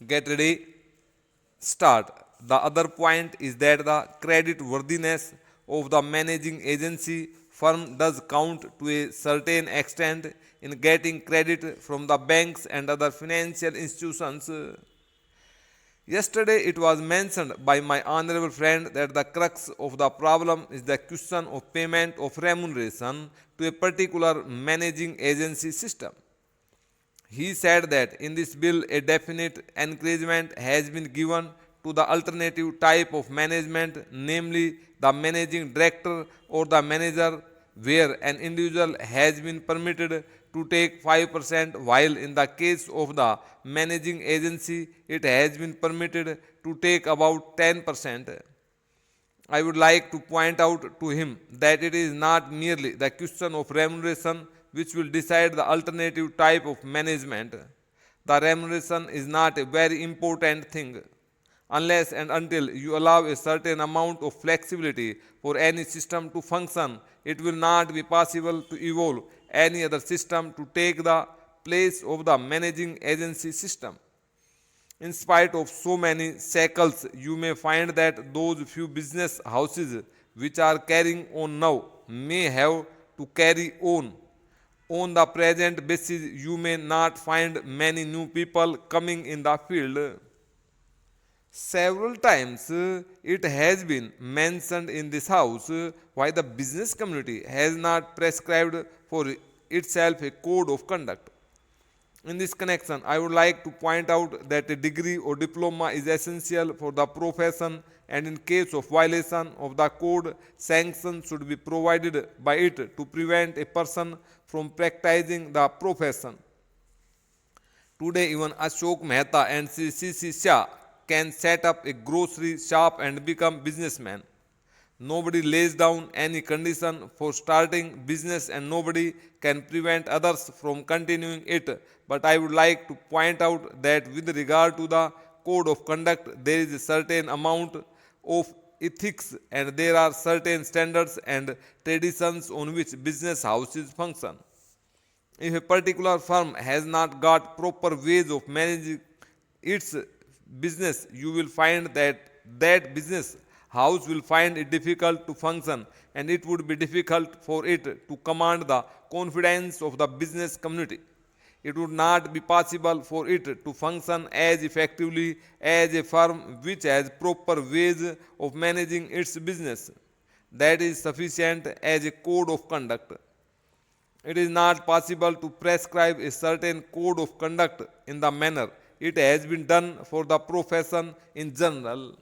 Get ready, start. The other point is that the credit worthiness of the managing agency firm does count to a certain extent in getting credit from the banks and other financial institutions. Yesterday, it was mentioned by my honorable friend that the crux of the problem is the question of payment of remuneration to a particular managing agency system. He said that in this bill, a definite encouragement has been given to the alternative type of management, namely the managing director or the manager, where an individual has been permitted to take 5%, while in the case of the managing agency, it has been permitted to take about 10%. I would like to point out to him that it is not merely the question of remuneration which will decide the alternative type of management. The remuneration is not a very important thing. Unless and until you allow a certain amount of flexibility for any system to function, it will not be possible to evolve any other system to take the place of the managing agency system. In spite of so many shackles, you may find that those few business houses which are carrying on now may have to carry on. On the present basis, you may not find many new people coming in the field. Several times it has been mentioned in this house why the business community has not prescribed for itself a code of conduct. In this connection, I would like to point out that a degree or diploma is essential for the profession, and in case of violation of the code, sanctions should be provided by it to prevent a person from practicing the profession. Today, even Ashok Mehta and C.C. Shah can set up a grocery shop and become businessmen. Nobody lays down any condition for starting business and nobody can prevent others from continuing it. But I would like to point out that with regard to the code of conduct, there is a certain amount of ethics and there are certain standards and traditions on which business houses function. If a particular firm has not got proper ways of managing its business, you will find that business house will find it difficult to function and it would be difficult for it to command the confidence of the business community. It would not be possible for it to function as effectively as a firm which has proper ways of managing its business. That is sufficient as a code of conduct. It is not possible to prescribe a certain code of conduct in the manner it has been done for the profession in general.